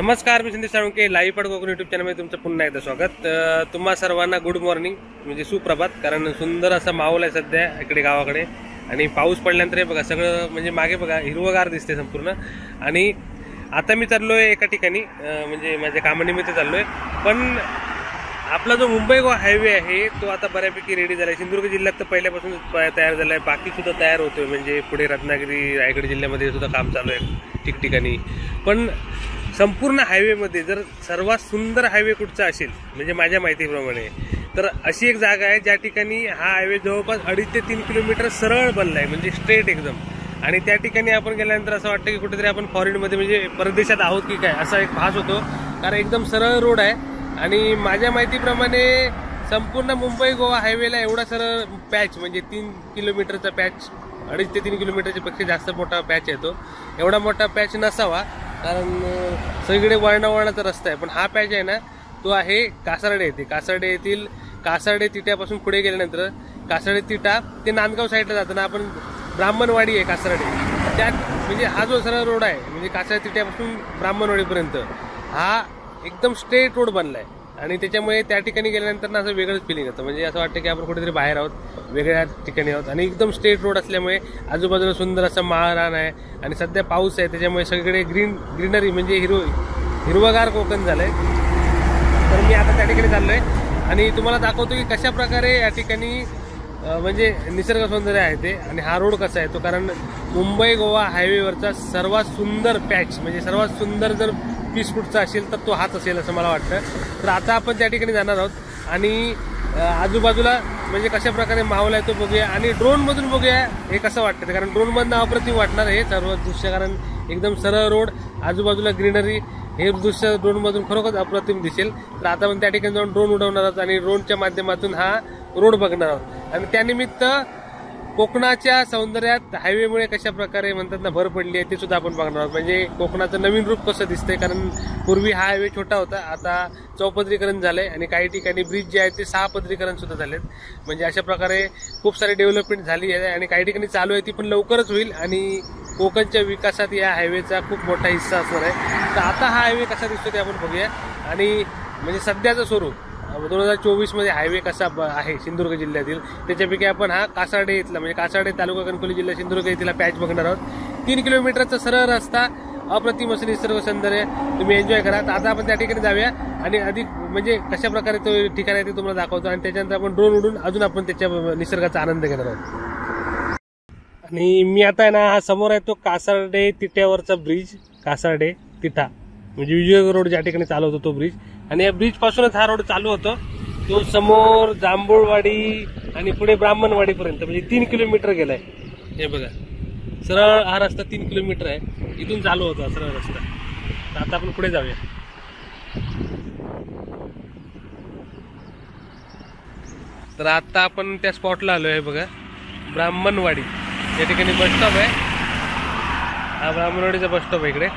नमस्कार, मी संदेश साळुंके लाईव्ह पड कोकण यूट्यूब चॅनलमध्ये तुमचं पुन्हा एकदा स्वागत। तुम्हा सर्वांना गुड मॉर्निंग म्हणजे सुप्रभात। कारण सुंदर असा माहोल आहे सध्या इकडे गावाकडे आणि पाऊस पडल्यानंतर बघा सगळं म्हणजे मागे बघा हिरवगार दिसते संपूर्ण। आणि आता मी चाललोय एका ठिकाणी म्हणजे माझ्या कामानिमित्त चाललोय, पण आपला जो मुंबई गोवा हायवे आहे तो आता बऱ्यापैकी रेडी झाला आहे। सिंधुदुर्ग जिल्ह्यात तर पहिल्यापासून तयार झाला आहे, बाकी सुद्धा तयार होतोय, म्हणजे पुढे रत्नागिरी रायगड जिल्ह्यामध्ये सुद्धा काम चालू आहे ठिकठिकाणी। पण संपूर्ण हायवेमध्ये जर सर्वात सुंदर हायवे कुठचा असेल म्हणजे माझ्या माहितीप्रमाणे तर अशी एक जागा आहे ज्या ठिकाणी हा हायवे जवळपास 2.5 ते 3 किलोमीटर सरळ बनला आहे, म्हणजे स्ट्रेट एकदम। आणि त्या ठिकाणी आपण गेल्यानंतर असं वाटतं की कुठेतरी आपण फॉरेनमध्ये म्हणजे परदेशात आहोत की काय असा एक भास होतो, कारण एकदम सरळ रोड आहे। आणि माझ्या माहितीप्रमाणे संपूर्ण मुंबई गोवा हायवेला एवढा सरळ पॅच म्हणजे 3 किलोमीटरचा पॅच, 2.5 ते 3 किलोमीटरच्या पेक्षा जास्त मोठा पॅच आहे तो। एवढा मोठा पॅच नसावा, कारण सगळीकडे वळणावळणाचा रस्ता आहे। पण हा पॅच आहे ना तो आहे कासार्डे येथे। कासार्डे येथील कासार्डे तिट्यापासून पुढे गेल्यानंतर कासार्डे तिटा ते नांदगाव साईडला जाताना आपण ब्राह्मणवाडी आहे कासार्डे, त्यात म्हणजे हा जो सरळ रोड आहे म्हणजे कासार्डे तिट्यापासून ब्राह्मणवाडीपर्यंत हा एकदम स्ट्रेट रोड बनला आहे। आणि त्याच्यामुळे त्या ठिकाणी गेल्यानंतर ना असं वेगळंच फिलिंग येतं, म्हणजे असं वाटतं की आपण कुठेतरी बाहेर आहोत, वेगळ्या ठिकाणी आहोत। आणि एकदम स्ट्रेट रोड असल्यामुळे आजूबाजूला सुंदर असं माळरान आहे आणि सध्या पाऊस आहे, त्याच्यामुळे सगळीकडे ग्रीनरी म्हणजे हिरवगार कोकण झालंय। तर मी आता त्या ठिकाणी चाललोय आणि तुम्हाला दाखवतो की कशा प्रकारे या ठिकाणी म्हणजे निसर्ग सौंदर्य आहे ते, आणि हा रोड कसा आहे तो। कारण मुंबई गोवा हायवेवरचा सर्वात सुंदर पॅच म्हणजे सर्वात सुंदर जर पीस कुठचा असेल तर तो हाच असेल असं मला वाटतं। तर आता आपण त्या ठिकाणी जाणार आहोत आणि आजूबाजूला म्हणजे कशा प्रकारे माहोल आहे तो बघूया आणि ड्रोनमधून बघूया हे कसं वाटतं। कारण ड्रोनमधनं अप्रतिम वाटणार हे सर्व दृश्य, कारण एकदम सरळ रोड, आजूबाजूला ग्रीनरी, हे दृश्य ड्रोनमधून खरोखर अप्रतिम दिसेल। तर आता आपण त्या ठिकाणी जाऊन ड्रोन उडवणार आहोत आणि ड्रोनच्या माध्यमातून हा रोड बघणार आहोत। आणि त्यानिमित्त कोकणाच्या सौंदर्यात हायवेमुळे कशा प्रकारे म्हणतात ना भर पडली आहे ते सुद्धा आपण बघणार आहोत। म्हणजे कोकणाचं नवीन रूप कसं दिसतंय, कारण पूर्वी हा हायवे छोटा होता, आता चौपदरीकरण झालंय आणि काही ठिकाणी ब्रिज जे आहे ते 6 पदरीकरण सुद्धा झालेत। म्हणजे अशा प्रकारे खूप सारी डेव्हलपमेंट झाली आहे आणि काही ठिकाणी चालू आहे, ती पण लवकरच होईल आणि कोकणच्या विकासात या हायवेचा खूप मोठा हिस्सा असणार आहे। तर आता हा हायवे कसा दिसतो ते आपण बघूया आणि म्हणजे सध्याचं स्वरूप 2024 मध्ये हायवे कसा आहे सिंधुदुर्ग जिल्ह्यातील त्याच्यापैकी आपण हा कासार्डे इथला म्हणजे कासार्डे तालुका कणकवली जिल्हा सिंधुदुर्ग येथील पॅच बघणार आहोत। 3 किलोमीटरचा सरळ रस्ता, अप्रतिम असं निसर्ग सौंदर्य, तुम्ही एन्जॉय करा। तर आता आपण त्या ठिकाणी जाऊया आणि अधिक म्हणजे कशा प्रकारे तो ठिकाण आहे ते तुम्हाला दाखवतो आणि त्याच्यानंतर आपण ड्रोन उडून अजून आपण त्याच्या निसर्गाचा आनंद घेणार आहोत। आणि मी आता आहे ना हा समोर आहे तो कासार्डे तिट्यावरचा ब्रिज, कासार्डे तिठा म्हणजे विजय रोड ज्या ठिकाणी चालू होतो तो ब्रिज, आणि या ब्रिज पासूनच हा रोड चालू होतो तो समोर जांभूळवाडी आणि पुढे ब्राह्मणवाडीपर्यंत म्हणजे 3 किलोमीटर गेलाय। हे बघा सरळ हा रस्ता 3 किलोमीटर आहे, इथून चालू होता सरळ रस्ता। तर आता आपण पुढे जाऊया। तर आता आपण त्या स्पॉटला आलो आहे बघा, ब्राह्मणवाडी या ठिकाणी बस स्टॉप आहे, हा ब्राह्मणवाडीचा बस स्टॉप आहे इकडे।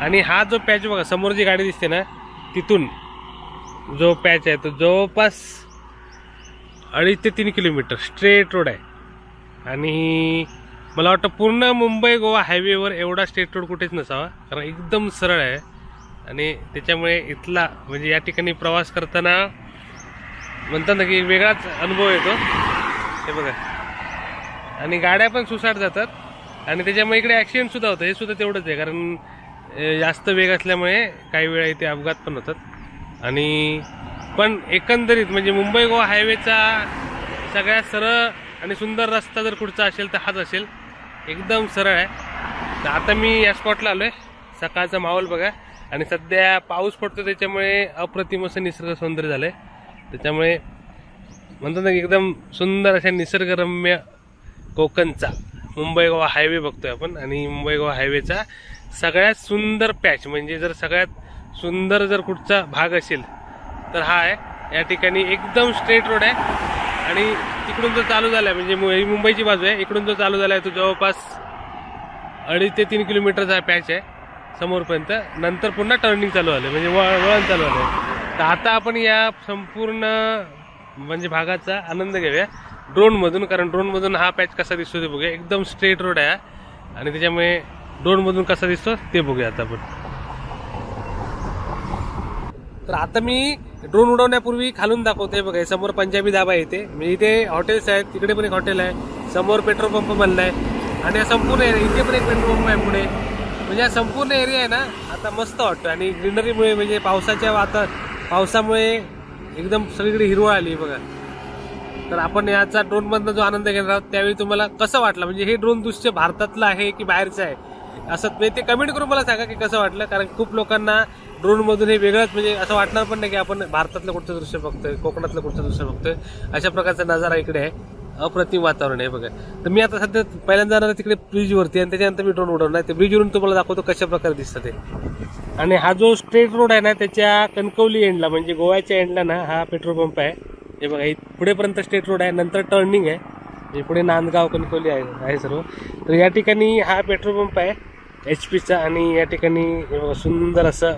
आणि हा जो पॅच बघा समोर जी गाडी दिसते ना तिथून जो पॅच आहे तो जवळपास 2.5 ते 3 किलोमीटर स्ट्रेट रोड आहे। आणि मला वाटतं पूर्ण मुंबई गोवा हायवेवर एवढा स्ट्रेट रोड कुठेच नसावा, कारण एकदम सरळ आहे आणि त्याच्यामुळे इथला म्हणजे या ठिकाणी प्रवास करताना म्हणतात ना की वेगळाच अनुभव येतो। हे बघा आणि गाड्या पण सुसाट जातात आणि त्याच्यामुळे इकडे ॲक्सिडेंट सुद्धा होतं, हे सुद्धा तेवढंच आहे, कारण जास्त वेग असल्यामुळे काही वेळा इथे अपघात पण होतात। आणि पण एकंदरीत म्हणजे मुंबई गोवा हायवेचा सगळ्यात सरळ आणि सुंदर रस्ता जर कुठचा असेल तर हाच असेल, एकदम सरळ आहे। तर आता मी या स्पॉटला आलोय, सकाळचा माहोल बघा आणि सध्या पाऊस पडतो त्याच्यामुळे अप्रतिम असं निसर्ग सौंदर्य झालंय। त्याच्यामुळे म्हणतात ना की एकदम सुंदर अशा निसर्गरम्य कोकणचा मुंबई गोवा हायवे बघतोय आपण। आणि मुंबई गोवा हायवेचा सगळ्यात सुंदर पॅच म्हणजे जर सगळ्यात सुंदर जर कुठचा भाग असेल तर हा आहे। या ठिकाणी एकदम स्ट्रेट रोड आहे आणि तिकडून जो चालू झालाय म्हणजे मुंबईची बाजू आहे, इकडून जो चालू झालाय तो जवळपास 2.5 ते 3 किलोमीटरचा पॅच आहे समोरपर्यंत, नंतर पुन्हा टर्निंग चालू झालं म्हणजे वळण चालू झालं। तर आता आपण या संपूर्ण म्हणजे भागाचा आनंद घेऊया ड्रोनमधून, कारण ड्रोनमधून हा पॅच कसा दिसतो ते बघूया। एकदम स्ट्रेट रोड आहे आणि त्याच्यामुळे ड्रोनमधून कसा दिसतो ते बघूया आता आपण। तर आता मी ड्रोन उडवण्यापूर्वी खालून दाखवतोय बघा. हे समोर पंजाबी धाबा येते, म्हणजे इथे हॉटेल्स आहेत, तिकडे पण एक हॉटेल आहे, समोर पेट्रोल पंप बनलाय आणि हा संपूर्ण एरिया इथे पण एक पेट्रोल पंप आहे पुढे. म्हणजे हा संपूर्ण एरिया आहे ना आता मस्त वाटतो आणि ग्रीनरीमुळे म्हणजे पावसामुळे एकदम सगळीकडे हिरवळ आली बघा. तर आपण याचा ड्रोन मधनं जो आनंद घेणार आहोत त्यावेळी तुम्हाला कसं वाटलं, म्हणजे हे ड्रोन दृश्य भारतातलं आहे की बाहेरचं आहे असं ते कमेंट करून मला सांगा की कसं वाटलं. कारण खूप लोकांना ड्रोन मधून हे वेगळंच म्हणजे असं वाटणार पण नाही की आपण भारतातलं कुठचं दृश्य बघतोय, कोकणातलं कुठचं दृश्य बघतोय. अशा प्रकारचा नजारा इकडे आहे, अप्रतिम वातावरण आहे बघा. तर मी आता सध्या पहिल्यांदा जाणार तिकडे ब्रिजवरती आणि त्याच्यानंतर मी ड्रोन उडवणार. ते ब्रिजवरून तुम्हाला दाखवतो कशा प्रकारे दिसतं ते. आणि हा जो स्ट्रेट रोड आहे ना त्याच्या कणकवली एंडला म्हणजे गोव्याच्या एंडला ना हा पेट्रोल पंप आहे. हे बघा पुढेपर्यंत स्ट्रेट रोड आहे, नंतर टर्निंग आहे, पुढे नांदगाव कणकवली आहे सर्व. तर या ठिकाणी हा पेट्रोल पंप आहे HP चा आणि या ठिकाणी हे बघा सुंदर असं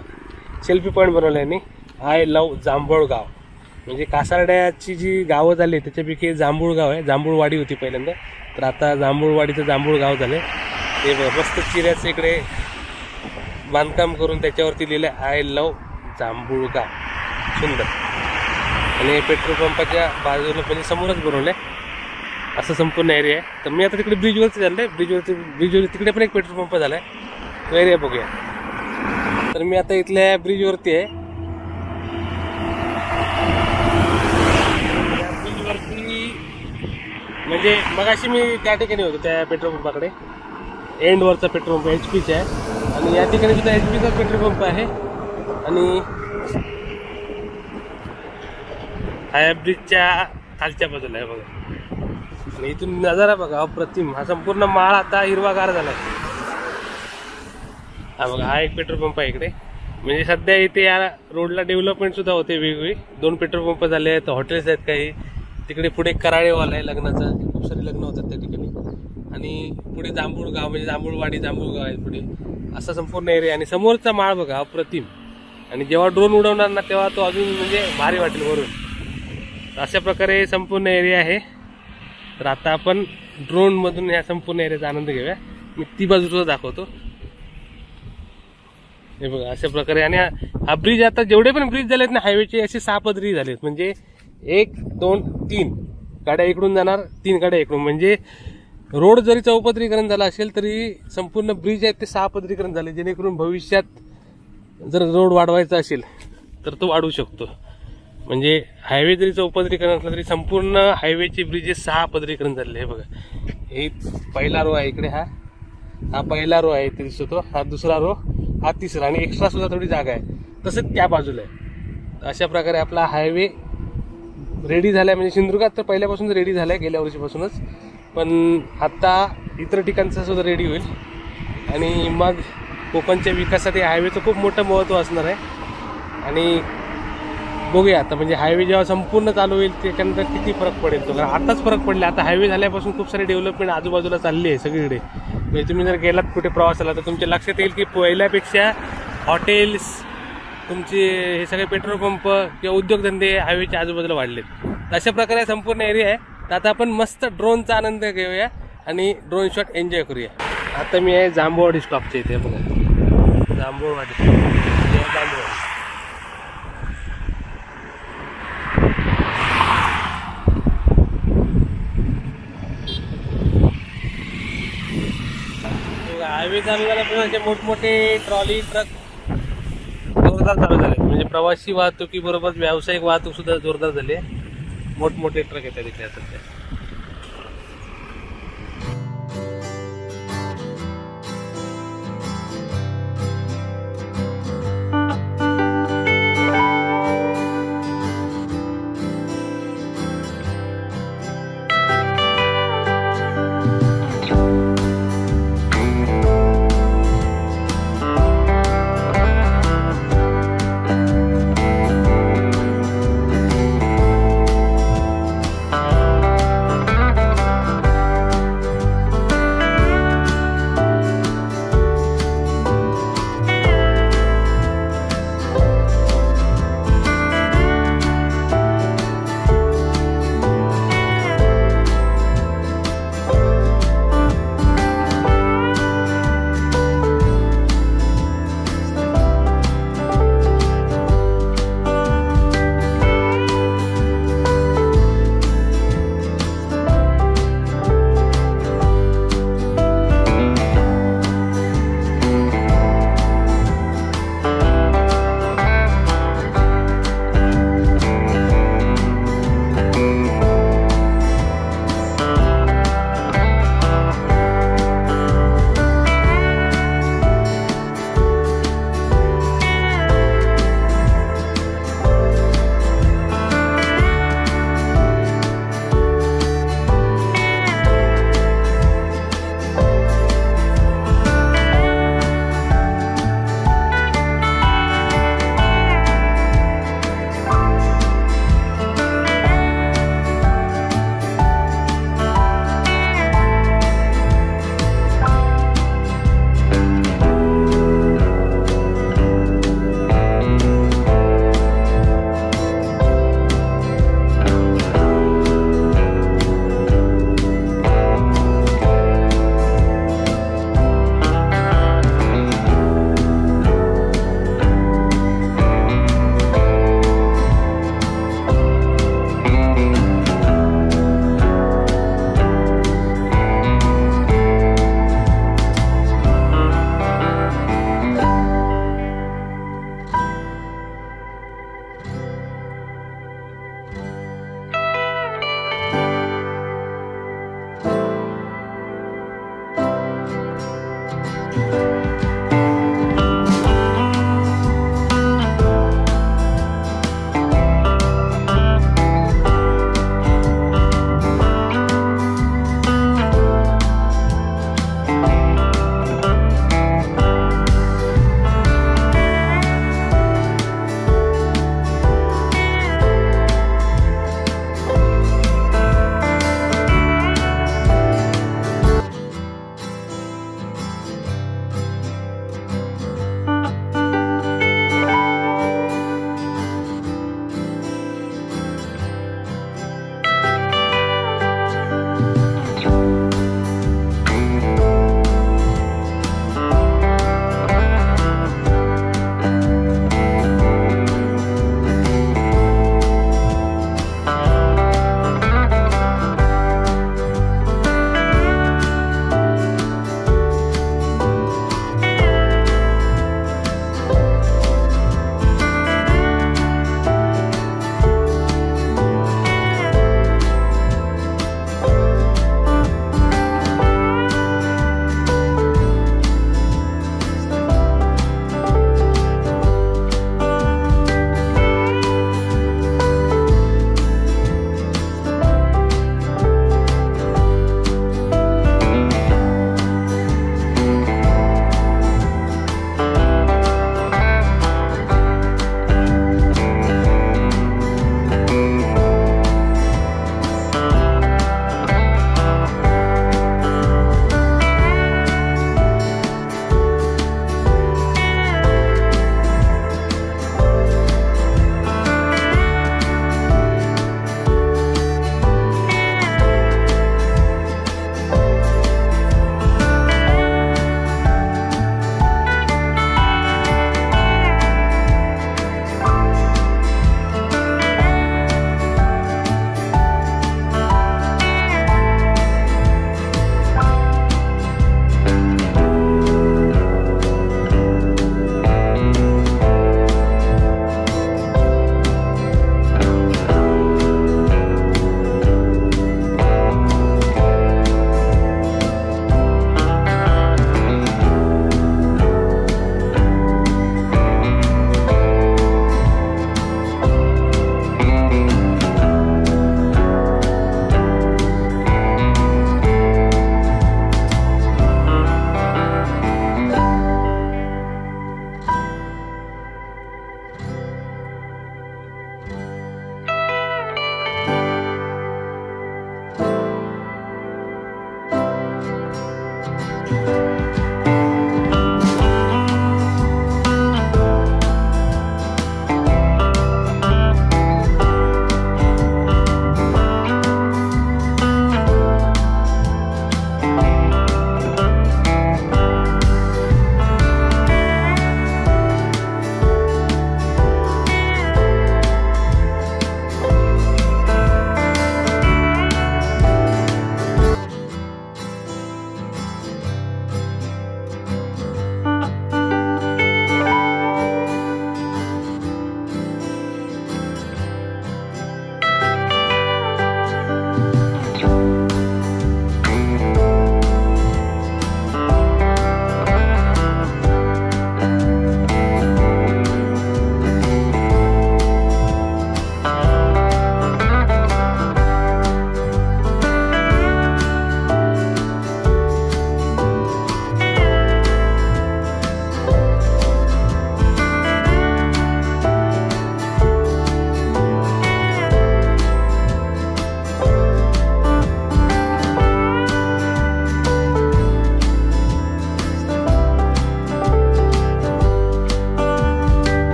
सेल्फी पॉईंट बनवलं आहे. आय लव्ह जांभूळगाव म्हणजे कासारड्याची जी गावं झाली त्याच्यापैकी जांभूळगाव आहे. जांभूळवाडी होती पहिल्यांदा, तर आता जांभूळवाडीचं जांभूळगाव झालं. ते मस्त चिऱ्याचं इकडे बांधकाम करून त्याच्यावरती लिहिलं आय लव्ह जांभूळगाव, सुंदर. आणि पेट्रोल पंपाच्या बाजूला म्हणजे समोरच बनवलं आहे असं संपूर्ण एरिया आहे. तर मी आता तिकडे ब्रिजवरती झालं, ब्रिजवर तिकडे पण एक पेट्रोल पंप झालाय, तो एरिया बघूया. तर मी आता इथल्या ब्रिजवरती आहे. म्हणजे मगाशी मी त्या ठिकाणी होतो त्या पेट्रोल पंपाकडे, एंडवरचा पेट्रोल पंप HP चा आहे आणि या ठिकाणी सुद्धा HP चा पेट्रोल पंप आहे. आणि हा ब्रिजच्या खालच्या बाजूला आहे बघा. आणि इथून नजारा बघा अप्रतिम. हा संपूर्ण माळ आता हिरवागार झालाय. हा बघा हा एक पेट्रोल पंप आहे इकडे. म्हणजे सध्या इथे या रोडला डेव्हलपमेंट सुद्धा होते वेगवेगळी. 2 पेट्रोल पंप झाले आहेत, हॉटेल्स आहेत काही. तिकडे पुढे कराळेवाला आहे लग्नाचं, खूप सारे लग्न होतात त्या ठिकाणी. आणि पुढे जांभूळगाव म्हणजे जांभूळवाडी जांभूळगाव आहे पुढे, असा संपूर्ण एरिया. आणि समोरचा माळ बघा अप्रतिम. आणि जेव्हा ड्रोन उडवणार ना तेव्हा तो अजून म्हणजे भारी वाटेल वरून. अशा प्रकारे संपूर्ण एरिया आहे. तर आता आपण ड्रोन मधून या संपूर्ण एरियाचा आनंद घेऊया. मी ती बाजू सुद्धा दाखवतो. हे बघा अशा प्रकारे. आणि हा ब्रिज आता जेवढे पण ब्रिज झालेत ना हायवेचे असे 6 पदरी झालेत. म्हणजे 1 2 3 गाड्या इकडून जाणार, 3 गाड्या इकडून. म्हणजे रोड जरी चौपदरीकरण झाला असेल तरी संपूर्ण ब्रिज आहेत ते 6 पदरीकरण झाले, जेणेकरून भविष्यात जर रोड वाढवायचा असेल तर तो वाढवू शकतो. म्हणजे हायवे जरी चौपदरीकरण असलं तरी संपूर्ण हायवेचे ब्रिजेस 6 पदरीकरण झालेले आहे बघा. हे पहिला रो आहे इकडे, हा पहिला रो आहे इथे दिसतो, हा दुसरा रो, हा तिसरा. आणि एक्स्ट्रा सुद्धा थोडी जागा आहे, तसंच त्या बाजूला आहे. अशा प्रकारे आपला हायवे रेडी झालाय. म्हणजे सिंधुदुर्गात तर पहिल्यापासून रेडी झालाय, गेल्या वर्षीपासूनच. पण आता इतर ठिकाणचा सुद्धा रेडी होईल. आणि मग कोकणच्या विकासासाठी हायवेचं खूप मोठं महत्त्व असणार आहे. आणि बघूया आता म्हणजे हायवे जेव्हा संपूर्ण चालू होईल त्याच्यानंतर किती फरक पडेल तो. कारण आताच फरक पडले. आता हायवे झाल्यापासून खूप सारी डेव्हलपमेंट आजूबाजूला चालली आहे सगळीकडे. म्हणजे तुम्ही जर गेलात कुठे प्रवासाला तर तुमच्या लक्षात येईल की पहिल्यापेक्षा हॉटेल्स, तुमचे हे सगळे पेट्रोल पंप किंवा उद्योगधंदे हायवेच्या आजूबाजूला वाढलेत. अशा प्रकारे संपूर्ण एरिया आहे. तर आता आपण मस्त ड्रोनचा आनंद घेऊया आणि ड्रोन शॉट एन्जॉय करूया. आता मी आहे जांभूळवाडी स्टॉपच्या इथे बघा, जांभूळवाडी. हायवे चालू झाल्यापासून मोठमोठे ट्रॉली ट्रक जोरदार चालू झाले. म्हणजे प्रवासी वाहतुकीबरोबर व्यावसायिक वाहतूक सुद्धा जोरदार झाली आहे. मोठमोठे ट्रक येतात इथे सध्या.